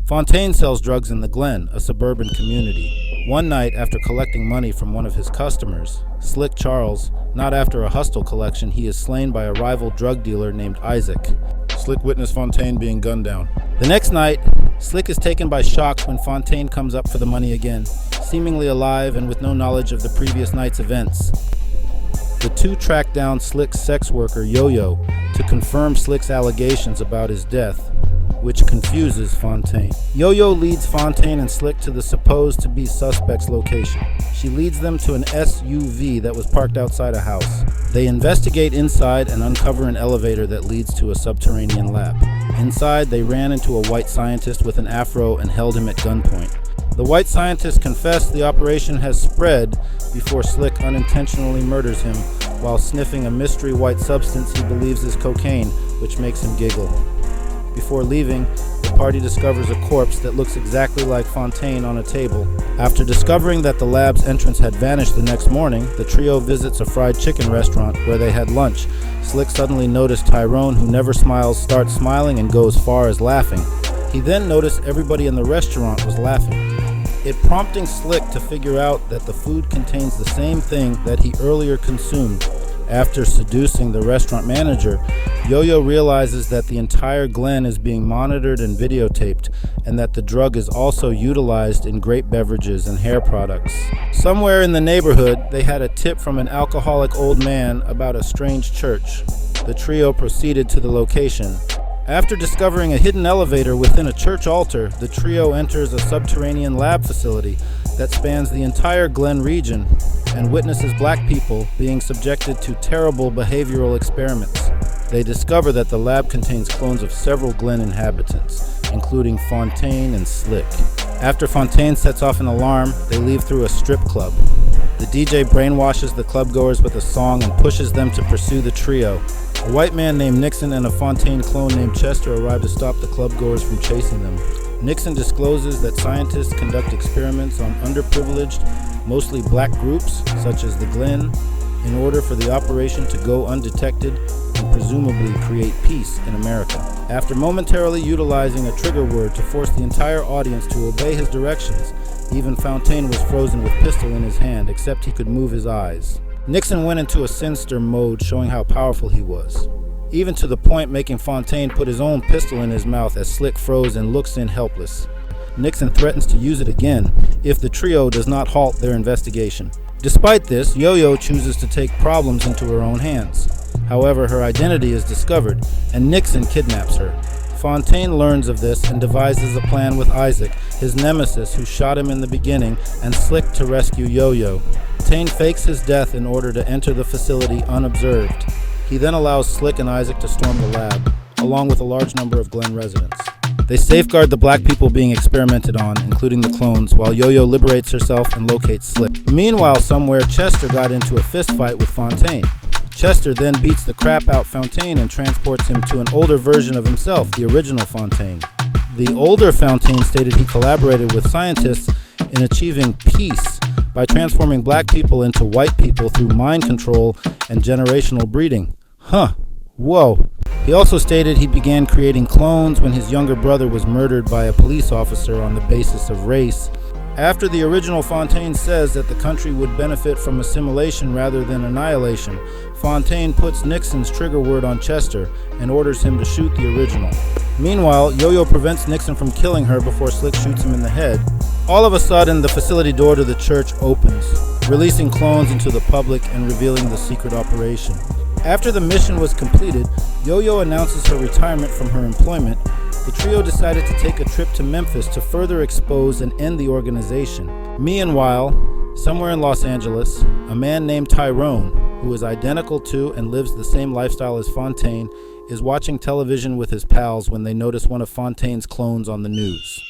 Fontaine sells drugs in the Glen, a suburban community. One night, after collecting money from one of his customers, Slick Charles, not after a hostile collection, he is slain by a rival drug dealer named Isaac. Slick witnessed Fontaine being gunned down. The next night, Slick is taken by shock when Fontaine comes up for the money again, seemingly alive and with no knowledge of the previous night's events. The two track down Slick's sex worker, Yo-Yo, to confirm Slick's allegations about his death, which confuses Fontaine. Yo-Yo leads Fontaine and Slick to the supposed-to-be suspect's location. She leads them to an SUV that was parked outside a house. They investigate inside and uncover an elevator that leads to a subterranean lab. Inside, they ran into a white scientist with an afro and held him at gunpoint. The white scientist confessed the operation has spread before Slick unintentionally murders him while sniffing a mystery white substance he believes is cocaine, which makes him giggle. Before leaving, the party discovers a corpse that looks exactly like Fontaine on a table. After discovering that the lab's entrance had vanished the next morning, the trio visits a fried chicken restaurant where they had lunch. Slick suddenly noticed Tyrone, who never smiles, starts smiling and goes far as laughing. He then noticed everybody in the restaurant was laughing, it prompting Slick to figure out that the food contains the same thing that he earlier consumed. After seducing the restaurant manager, Yo-Yo realizes that the entire Glen is being monitored and videotaped, and that the drug is also utilized in grape beverages and hair products. Somewhere in the neighborhood, they had a tip from an alcoholic old man about a strange church. The trio proceeded to the location. After discovering a hidden elevator within a church altar, the trio enters a subterranean lab facility that spans the entire Glen region and witnesses black people being subjected to terrible behavioral experiments. They discover that the lab contains clones of several Glen inhabitants, including Fontaine and Slick. After Fontaine sets off an alarm, they leave through a strip club. The DJ brainwashes the clubgoers with a song and pushes them to pursue the trio. A white man named Nixon and a Fontaine clone named Chester arrive to stop the clubgoers from chasing them. Nixon discloses that scientists conduct experiments on underprivileged, mostly black groups, such as the Glen, in order for the operation to go undetected and presumably create peace in America. After momentarily utilizing a trigger word to force the entire audience to obey his directions, even Fontaine was frozen with pistol in his hand, except he could move his eyes. Nixon went into a sinister mode, showing how powerful he was, even to the point making Fontaine put his own pistol in his mouth as Slick froze and looks in helpless. Nixon threatens to use it again if the trio does not halt their investigation. Despite this, Yo-Yo chooses to take problems into her own hands. However, her identity is discovered, and Nixon kidnaps her. Fontaine learns of this and devises a plan with Isaac, his nemesis who shot him in the beginning, and Slick to rescue Yo-Yo. Fontaine fakes his death in order to enter the facility unobserved. He then allows Slick and Isaac to storm the lab, along with a large number of Glen residents. They safeguard the black people being experimented on, including the clones, while Yo-Yo liberates herself and locates Slick. Meanwhile, somewhere, Chester got into a fist fight with Fontaine. Chester then beats the crap out Fontaine and transports him to an older version of himself, the original Fontaine. The older Fontaine stated he collaborated with scientists in achieving peace by transforming black people into white people through mind control and generational breeding. Whoa. He also stated he began creating clones when his younger brother was murdered by a police officer on the basis of race. After the original Fontaine says that the country would benefit from assimilation rather than annihilation, Fontaine puts Nixon's trigger word on Chester and orders him to shoot the original. Meanwhile, Yo-Yo prevents Nixon from killing her before Slick shoots him in the head. All of a sudden, the facility door to the church opens, releasing clones into the public and revealing the secret operation. After the mission was completed, Yo-Yo announces her retirement from her employment. The trio decided to take a trip to Memphis to further expose and end the organization. Meanwhile, somewhere in Los Angeles, a man named Tyrone, who is identical to and lives the same lifestyle as Fontaine, is watching television with his pals when they notice one of Fontaine's clones on the news.